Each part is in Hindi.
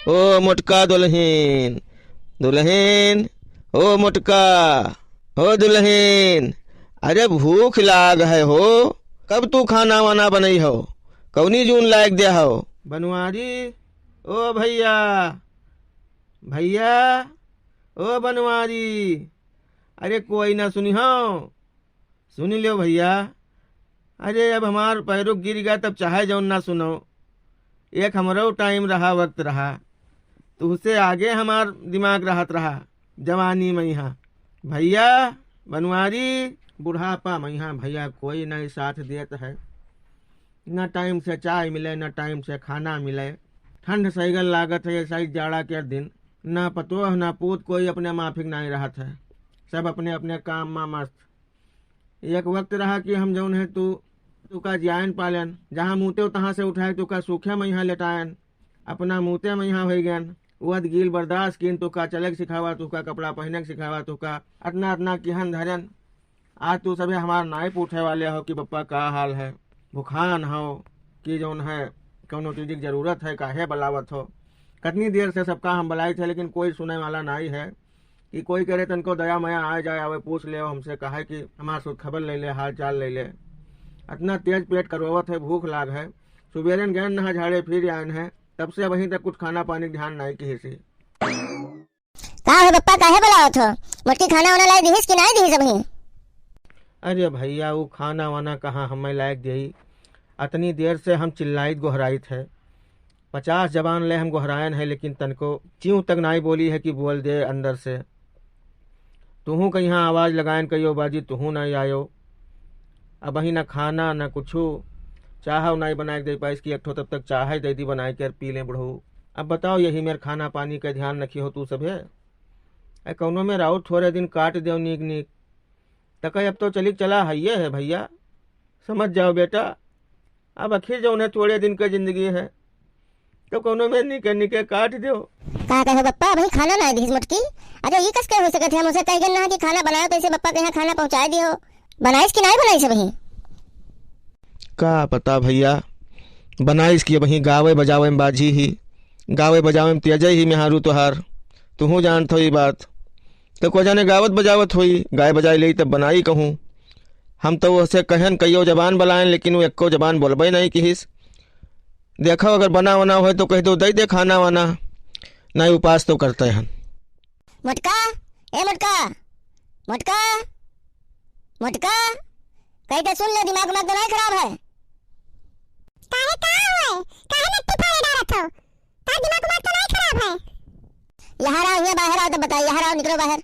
ओ मोटका दुल्हीन, दुल्हीन, ओ मोटका, ओ दुल्हीन, अरे भूख लाग है हो, कब तू खाना वाना बनई हो, कौनी जून लायक दे हो। बनवारी, ओ भैया, भैया, ओ बनवारी, अरे कोई ना सुनी हो, सुन लो भैया। अरे अब हमार पैरों गिर गया तब चाहे जौन ना सुनो। एक हमरो टाइम रहा, वक्त रहा, तो उससे आगे हमार दिमाग रहत रहा जवानी में यहाँ। भैया बनवारी, बुढ़ापा में यहाँ भैया कोई नहीं साथ देत है। न टाइम से चाय मिले, न टाइम से खाना मिले। ठंड सहीगल लागत है ऐसा ही जाड़ा के दिन। न पतोह न पूत कोई अपने माफिक नहीं रहत है, सब अपने अपने काम में मस्त। एक वक्त रहा कि हम जौन है तुका जियान पालन, जहाँ मुँहते तहाँ से उठाए तुका सूखे में यहाँ लेटायन, अपना मुँहते में यहाँ हो गयन। वद गिल बर्दाश्त किन तुका चले सिखावा, तुका कपड़ा पहने सिखावा, तुका अतना अतना किहन धरन। आज तू सभी हमार नाई पूछे वाले हो कि पप्पा का हाल है, भुखान हो कि जौन है कौनो चीज की जरूरत है, काहे बलावत हो। कितनी देर से सबका हम बलाई थे, लेकिन कोई सुने वाला नहीं है कि कोई करे तनको दया मया आ जाए, आवे पूछ ले हमसे, कहे कि हमार सुध खबर ले ले, हाल चाल ले ले। इतना तेज पेट करवावत है, भूख लाग है। सुबेरन गए नहा झाड़े फिर आयन है, तब से वहीं तक कुछ खाना पानी ध्यान नहीं किसी। का है पप्पा, काहे बुलावत हो? मोटकी खाना वाना लाई दिहिस कि नहीं दिहिस अभी? अरे भैया वो खाना वाना कहाँ हमें लायक दे। अतनी देर से हम चिल्लाइत गोहराइत है, 50 जबान ले हम गोहरायन है, लेकिन तनको च्यों तक नहीं बोली है कि बोल दे अंदर से। तुहू कहीं आवाज लगायन कहियो बाजी, तुहू नहीं आयो। अब वही न खाना न कुछू, चाह नहीं बना के दे पाइस की एक ठो, तब तक चाह दे दी बना कर पी लें बुढ़ऊ। अब बताओ यही मेरे खाना पानी का ध्यान रखी हो तू सभे। कौनो में राउत थोड़े दिन काट दो नीक नीक, तक अब तो चली चला है है भैया, समझ जाओ बेटा। अब आखिर जो उन्हें थोड़े दिन का जिंदगी है, तो कोनो में निके निके काट दो। का कहे पप्पा भाई खाना नहीं दिहिस मोटकी? अरे ये कस के हो सकत है, हम उसे कह गए ना कि खाना बनाओ, तो इसे पप्पा के यहाँ खाना पहुंचा दियो। बनाइस कि नहीं बनाइस अभी? का पता भैया, बनाइस की वही गावे बजावे में बाजी ही, गावे बजावे में तेज ही मेहारू तोहार, तुहू जानत हो ये बात। तो को जाने गावत बजावत हुई, गाय बजाई ली तब बनाई कहूँ। हम तो उसे कहन कईयो जबान बुलाएं, लेकिन वो एको जबान बोलबे नहीं किहिस। देखो अगर बना वना हो तो कह दो दे दे खाना वाना, नहीं उपास तो करते हैं। मोटका, ए मोटका, मोटका, मोटका, कहीं तो सुन ले, दिमाग तो नहीं खराब है? काहे का हुए? काहे नट्टी फाड़े डालत हो? ता दिमाग तो नहीं खराब है? यहाँ आओ, यहाँ बाहर आओ, तब बताइए, यहाँ आओ, निकलो बाहर।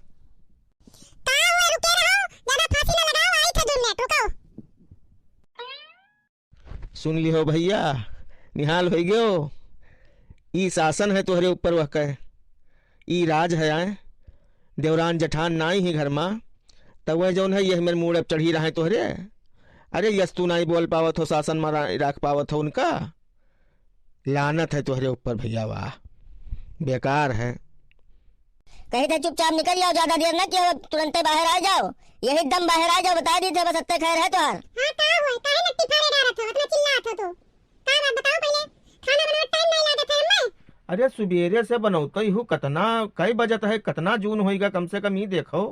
का हुए? रुके रहो, ज्यादा फांसी ना लगाओ, आई था जुन्ने, रुको। सुन ली हो भैया, निहाल हो गयो। ई शासन है तुहरे ऊपर, वह कह ई राज है। आए देवरान जठान नाई ही घर में, तब वह जौन है यह मेरे मुँह अब चढ़ी रहा है तुहरे। अरे यस तू नहीं बोल पावत हो, शासन में राख पावत हो उनका। लानत है तुहरे ऊपर भैया, वाह बेकार है। कहीं तो चुपचाप निकल जाओ, ज्यादा देर ना किया, तुरंत बाहर आ जाओ, यही दम बाहर आ जाओ। बता दी थे बस, अत्ते खैर है तो। हाँ का हुआ? काहे नट्टी फाड़े डालत हो, इतना चिल्लात हो तू? का बात बताओ पहले, खाना बनाने टाइम नहीं लागत है हमें? अरे सुबेरे से बनौते ही हूँ, कतना कई बजत है, कतना जून होएगा कम से कम। ही देखो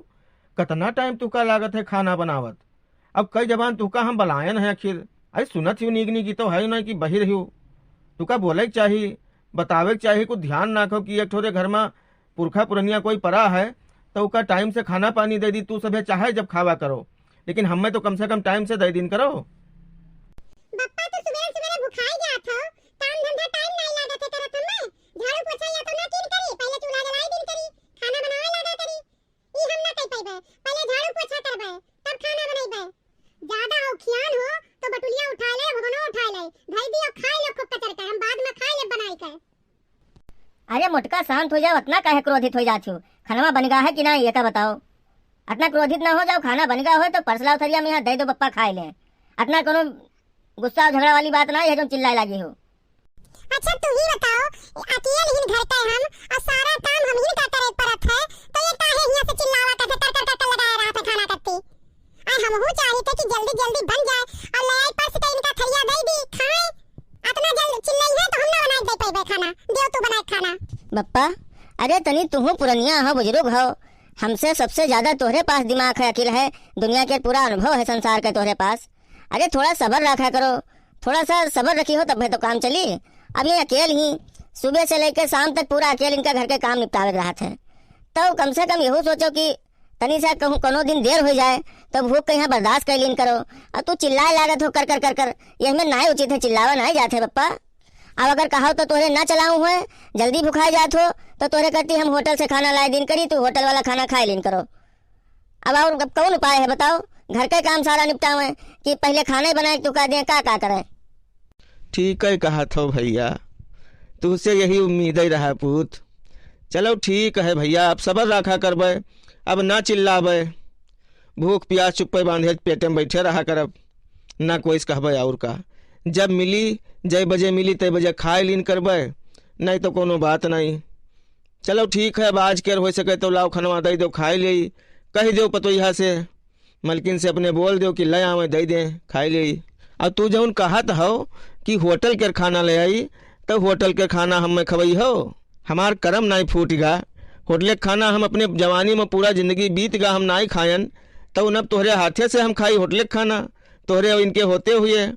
कतना टाइम तुका लागत है खाना बनावत। अब कई जबान तुका हम बलायन है आखिर। अरे सुनत ही नीक की तो है ना कि बहिर ही तुका बोले चाहिए, बतावे चाहिए, कुछ ध्यान ना रखो कि एक ठोरे घर में पुरखा पुरनिया कोई परा है तो उसका टाइम से खाना पानी दे दी। तू सभे चाहे जब खावा करो, लेकिन हमें तो कम से कम टाइम से दे दिन करो। बप्पा तो सुबह सुबह भुखाई जात हो, काम धंधा टाइम नहीं लागत है करत हमें। झाड़ू पोछा या तो ना किन करी, पहले चूल्हा जलाई दिन करी, खाना बनावे लगा करी। ई हम ना कह पाइबे, पहले झाड़ू पोछा करबे तब खाना बनाइबे। ज्यादा औखियान हो तो बटुलिया उठा ले, भगोना उठा ले, धई दियो, खाई लो खूब कचर कर, हम बाद में खाई ले बनाई कर। अरे मोटका शांत हो जाओ, इतना काहे क्रोधित हो जात हो? खाना बन गया है कि नहीं ये तो बताओ। इतना क्रोधित ना हो जाओ, खाना बन गया हो तो परसला उथरिया में यहाँ दे दो, पप्पा खाए ले। इतना कोनो गुस्सा झगड़ा वाली बात नहीं है जो चिल्लाए लगी हो। अच्छा तू ही बताओ, अकेले लेकिन घर का हम और सारा काम हम ही का करे परत है, तो ये काहे यहाँ से चिल्लावा कर कर लगाया रहा था खाना करते। आ हम हो चाहते कि जल्दी जल्दी बन जाए और ले आई परस के इनका थरिया दे दी खाए। इतना जल्दी चिल्लाई है तो हम ना बना दे पाइबे खाना, देव तू बनाए खाना। बप्पा अरे तनी तुहू पुरनिया हो, बुजुर्ग हो, हमसे सबसे ज्यादा तोहरे पास दिमाग है, अकिल है, दुनिया के पूरा अनुभव है संसार के तोहरे पास। अरे थोड़ा सब्र रखा करो, थोड़ा सा सब्र रखी हो तब तो काम चली। अब ये अकेले ही सुबह से लेकर शाम तक पूरा अकेले इनका घर के काम निपटावे रहा थे, तो कम से कम यही सोचो कि तनी सा कहूँ कोनो दिन देर हो जाए तो भूख कहीं बर्दाश्त कर लीन करो। और तू चिल्लाए लागत हो कर कर कर कर, यह में ना उचित है, चिल्लावा ना जाते बप्पा। अब अगर कहो तो तोहरे ना चलाऊं हुए, जल्दी भुखाए जात हो तो तोहरे करती हम होटल से खाना लाए दिन करी, तू होटल वाला खाना खाए लीन करो। अब और कौन उपाय है बताओ, घर के काम सारा निपटावे कि पहले खाना ही बनाए तू कह दे का करे। ठीक है कहा था भैया, तुझसे यही उम्मीद ही रहा पूत। चलो ठीक है भैया, अब सब्र रखा करबे, अब ना चिल्लाबे, भूख प्यास चुप्पे बांधे पेटे में बैठे रहा करब, ना कोई कहबे और का। जब मिली जय बजे मिली तय बजे खाए लीन करबे, नहीं तो कोनो बात नहीं। चलो ठीक है, अब आज केर हो सके तो लाओ खनवा दे दो, खाए ले, कह दो पतोहिया से, मलकिन से अपने बोल दो कि ले आवे दे दे खाए ले। और तू जौन कहत हो कि होटल के खाना ले आई, तो होटल के खाना हम खवई हो, हमार करम नहीं फूट गा। होटल के खाना हम अपने जवानी में पूरा जिंदगी बीत गा, हम नहीं खायन, तो नब तोहरे हाथे से हम खाई होटल के खाना, तोहरे इनके होते हुए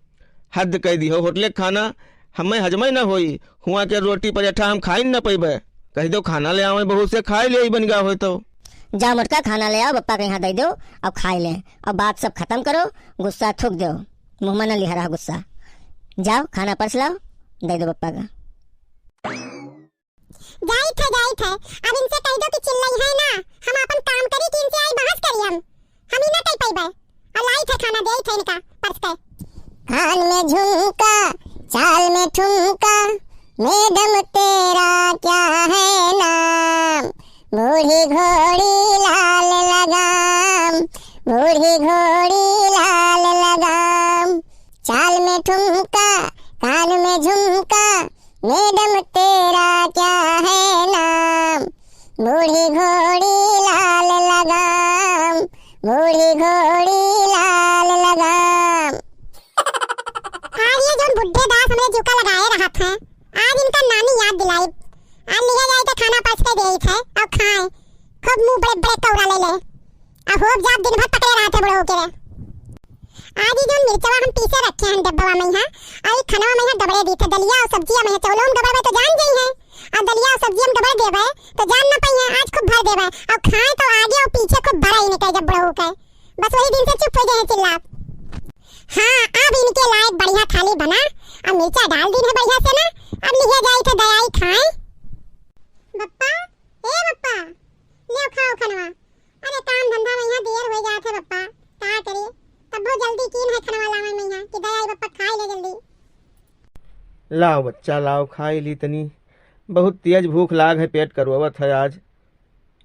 हद कह दी हो। होटल के खाना हमें हजम न होई, हुआ के रोटी पराठा हम खाई न पैबे, कह दो खाना ले आवे बहू से खाए ले बन गा हो। तो जा मोटका खाना ले आओ, बप्पा के यहाँ दे दो और खाए ले, और बात सब खत्म करो, गुस्सा थूक दो, मुँह में न लिहा रहा गुस्सा। जाओ खाना परस लाओ, दे दो बप्पा का। जाइत है, अब इनसे कह दो कि चिल्लाई है ना, हम अपन काम करी कि इनसे आई बहस करी हम ही ना कह पाइबे। और लाई थे खाना दे थे इनका परस के। कान में झुमका चाल में ठुमका, मैडम तेरा क्या है नाम, बूढ़ी घोड़ी लाल लगाम, बूढ़ी घोड़ी लाल लगाम, चाल में ठुमका कान में झुमका, मैडम तेरा क्या है नाम, बूढ़ी घोड़ी लाल लगाम, बूढ़ी घोड़ी लाल लगाम। आज ये जो बुढ़े दास हमें जुका लगाए रहा था, आज इनका नानी याद दिलाई। आज लिया जाए तो खाना परस के देई थे और खाए, खूब मुंह बड़े बड़े कौरा ले ले, और होब जात दिन भर पकड़े रहा थे बड़ो के। आज ये जो मिर्चवा हम पीसे रखे हैं डब्बा में यहाँ, और खाना में यहाँ डबरे दी थे, दलिया और सब्जी में चौलो में डबरे तो जान गई है, और दलिया और सब्जी में डबरे देवे तो जान न पाई है, आज खूब भर देवे और खाए तो आगे और पीछे खूब भरा ही निकले जब बड़ो के। बस वही दिन से चुप हो गए चिल्ला। हाँ अब इनके लायक बढ़िया थाली बना और मिर्चा डाल दी है बढ़िया से ना, अब लिया जाए तो दयाई खाए। बप्पा ए बप्पा ले खाओ खनवा। अरे काम धंधा में यहाँ देर हो जाते बप्पा, क्या करे, तब बहुत जल्दी कीन है खनवा लावे में यहाँ कि दयाई बप्पा खाए ले जल्दी। लाओ बच्चा लाओ खाए ली, तनी बहुत तेज भूख लाग है, पेट करवत है आज,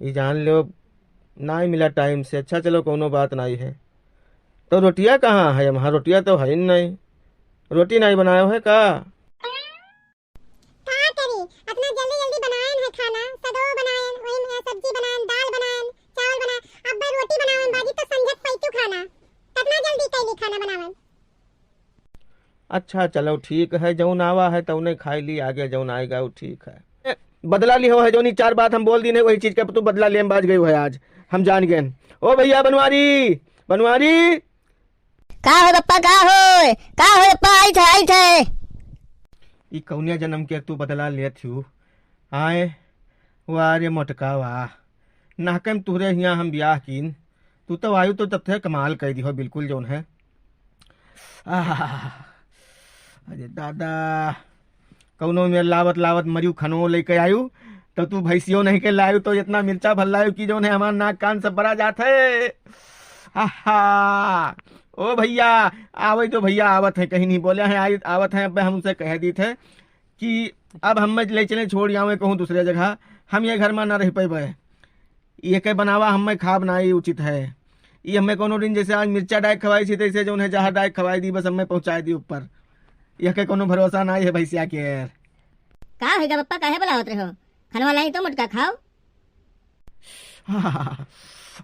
ये जान लो ना ही मिला टाइम से। अच्छा चलो कोनो बात नहीं है। तो रोटियां कहाँ है, वहाँ रोटियां तो है ही नहीं, रोटी नहीं बनाए है का? क्या करी, अपना जल्दी जल्दी बनाए है खाना, सदो बनाए, वही में सब्जी बनाए, दाल बनाए, चावल बनाए, अब भाई रोटी बनावे बाजी तो समझत पैतू खाना, कितना जल्दी कैली खाना बनावे। अच्छा चलो ठीक है, जौन आवा है तो उन्हें खाई ली, आगे जौन आएगा वो ठीक है। बदला ली हो है जो नहीं, चार बात हम बोल दी नहीं वही चीज का तू बदला ले बाज गई है, आज हम जान गए। ओ भैया बनवारी बनवारी, का हो बप्पा, का हो बप्पा, आई थे ई कौनिया जन्म के तू बदला ले थू आए, वाह रे मोटका वाह, नाकम तुहरे हिया हम ब्याह कीन, तू तो आयु तो तब थे कमाल कर दी हो बिल्कुल जौन है। अरे दादा कौनो में लावत लावत मरियू खनो लेके आयु, तो तू भैंसियों नहीं के लायु तो इतना मिर्चा भल लायु कि जौन है हमारा नाक कान सब भरा जात है। ओ भैया आवे तो भैया आवत है, कहीं नहीं बोले हैं आवत है। अब हम उनसे कह दी थे कि अब हम ले चले छोड़ आवे कहूँ दूसरे जगह, हम ये घर में ना रह पाए, ये के बनावा हमें खा बनाई उचित है। ये हमें कोनो दिन जैसे आज मिर्चा डाइक खवाई थी तैसे जो है जहाँ डाइक खवाई दी, बस हमें पहुँचाई दी ऊपर, यह के कोनो भरोसा नहीं है भैंसिया के। का होगा बप्पा, काहे बोला होत रहो, खाना लाई तो मोटका खाओ।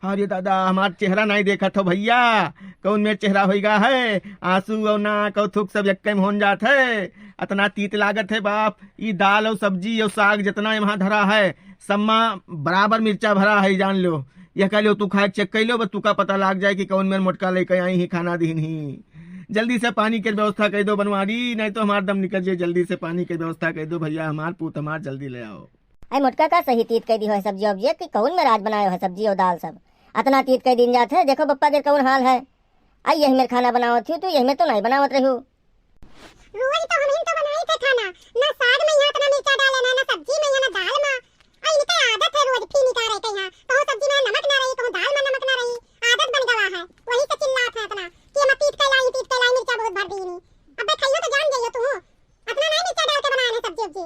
अरे दादा हमार चेहरा नहीं देखा था भैया, कौन मेरे चेहरा होगा है, आंसू और नाक और थूक सब एक में हो जात है। इतना तीत लागत है बाप, ये दाल और सब्जी और साग जितना यहाँ धरा है सम्मा बराबर मिर्चा भरा है, जान लो। यह कह लो तू खाए चेक कर लो, बस तू का पता लाग जाए कि कौन मेरे मोटका लेकर आई ही खाना दीन ही। जल्दी से पानी की व्यवस्था कर दो बनवारी, नहीं तो हमार दम निकल जाए। जल्दी से पानी की व्यवस्था कर दो भैया, हमार पूत हमार जल्दी ले आओ। आई मोटका का सही तीत कह दी है सब्जी वब्जी कि कौन में राज बनायो है सब्जी और दाल सब, इतना तीत कह दिन जाते है। देखो पप्पा के कौन हाल है, आई यही मेरे खाना बनावत थी, तू यही में तो नहीं बनावत रही। रोज तो हम तो बनाई थे खाना, ना साग में यहाँ इतना मिर्चा डाले ना सब्जी में ना दाल में। आई इनका आदत है रोज फी निकाल रहे थे यहाँ, कहूँ सब्जी में नमक ना रही, कहूँ दाल में नमक ना रही, आदत बन गया है। वही से चिल्लात है इतना कि हम तीत कहलाई मिर्चा बहुत भर दी नहीं। अब खाइयो तो जान जाइयो तू, इतना नहीं मिर्चा डाल के बनाना सब्जी वब्जी।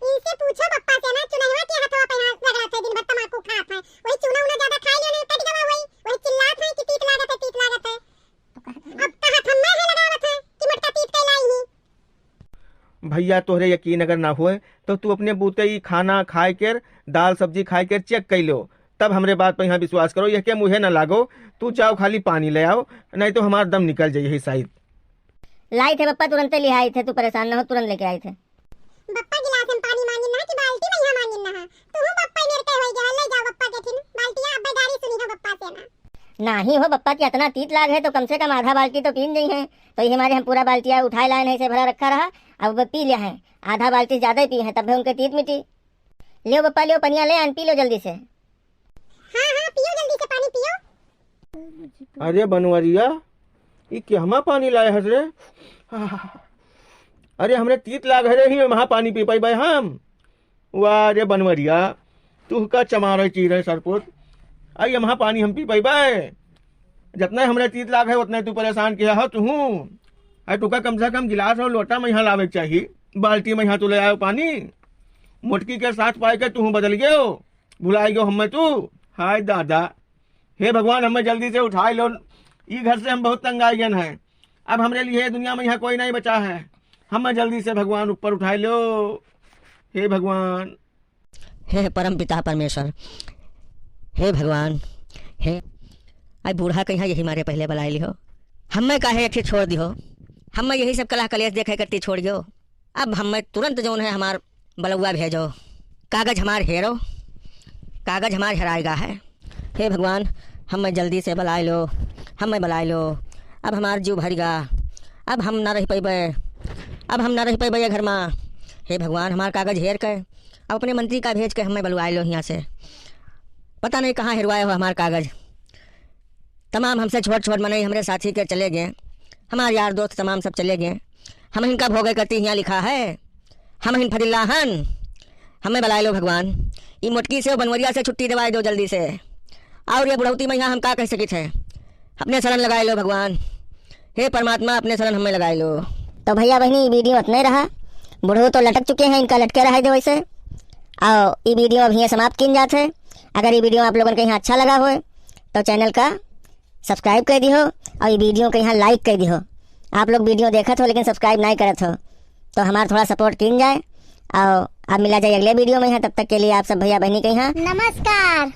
इनसे पूछो पप्पा से ना, चुनहवा के हाथों पे लग रहा था दिन भर तम्बाकू खात है, वही चुना उना ज्यादा खा लिया ना कट गवा, वही चिल्लात है कि तीत लागत है तीत लागत है। अब कहा थम्मा है लगावत है कि मटका तीत कहलाई ही। भैया तोहरे यकीन अगर ना हुए तो तू अपने बूते ही खाना खाए कर दाल सब्जी खाए कर चेक कर लो, तब हमरे बात पर यहाँ विश्वास करो। यह के मुझे ना लागो, तू चाहो खाली पानी ले आओ, नहीं तो हमारा दम निकल जाए यही साइड। लाई थे पप्पा, तुरंत ले आए थे, तू परेशान न हो, तुरंत लेके आए थे। बप्पा गिलास में पानी मांगिन ना कि बाल्टी में यहाँ मांगिन ना, तू बप्पा मेरे कह होई जा ले जा बप्पा के थिन बाल्टियां अब गाड़ी सुनी हो बप्पा से ना। नहीं हो बप्पा की इतना तीत लाग है तो कम से कम आधा बाल्टी तो पीन गई है, तो ये हमारे हम पूरा बाल्टिया उठाए लाए नहीं से भरा रखा रहा, अब वो पी लिया है, आधा बाल्टी ज्यादा ही पी है, तब भी उनके तीत मिटी। लियो बप्पा लियो, पनिया ले आन, पी लो जल्दी से। हाँ हाँ पियो जल्दी से पानी पियो। अरे बनवरिया ये क्या पानी लाए हस रे, अरे हमरे तीत लाग है रे ही वहाँ पानी पी पाई भाई हम। वाह रे बनवरिया तू का चमार चीज है सरपुत, आई वहाँ पानी हम पी पाई बाय, जितना हमरे तीत लाग है उतना तू परेशान किया हो तू। अरे तू का कम से कम गिलास और लोटा में यहाँ लावे चाहिए, बाल्टी में यहाँ तू ले आयो पानी, मुटकी के साथ पाए के तू बदल गयो, भुलाई गयो हमें तू। हाय दादा, हे भगवान हमें जल्दी से उठाए लो, ये घर से हम बहुत तंग आए गए हैं, अब हमरे लिए दुनिया में यहाँ कोई नहीं बचा है, हमें जल्दी से भगवान ऊपर उठाए लो, हे भगवान। हे परम पिता परमेश्वर, हे भगवान, हे आई बूढ़ा कहीं यही मारे पहले बुलाई लिहो, हमें काहे अच्छे छोड़ दिहो, हमें यही सब कला कलेश देखे करती छोड़ दियो, अब हमें तुरंत जो है हमार बलुआ भेजो, कागज हमार हेरो, कागज हमार हेराएगा है। हे भगवान हमें जल्दी से बुलाई लो, हमें बुलाई लो, अब हमार जीव भरेगा, अब हम ना रह पैबे, अब हम ना रह पैबे घर में। हे भगवान हमार कागज हेर के अब अपने मंत्री का भेज के हमें बुलवाए लो यहाँ से, पता नहीं कहाँ हेरवाए हो हमार कागज। तमाम हमसे छोट छोट मने हमारे साथी के चले गए, हमारे यार दोस्त तमाम सब चले गए, हम इनका भोगे करती यहाँ लिखा है, हम इन फदिल्लाहन, हमें बुलाए लो भगवान, ये मोटकी से बनवरिया से छुट्टी दिवाए दो जल्दी से, और ये बुढ़ौती में यहाँ हम क्या कह सके थे, अपने शरण लगाए लो भगवान, हे परमात्मा अपने शरण हमें लगाए लो। तो भैया बहनी वीडियो इतना ही रहा, बुढ़ो तो लटक चुके हैं, इनका लटके रहे दो वैसे, और ये वीडियो अभी समाप्त किन जाते हैं। अगर ये वीडियो आप लोगों को यहाँ अच्छा लगा हो तो चैनल का सब्सक्राइब कर दी हो, और ये वीडियो को यहाँ लाइक कर दी हो। आप लोग वीडियो देखत हो लेकिन सब्सक्राइब नहीं करत हो, तो हमारा थोड़ा सपोर्ट किन जाए, और आप मिला जाए अगले वीडियो में यहाँ, तब तक के लिए आप सब भैया बहनी के यहाँ नमस्कार।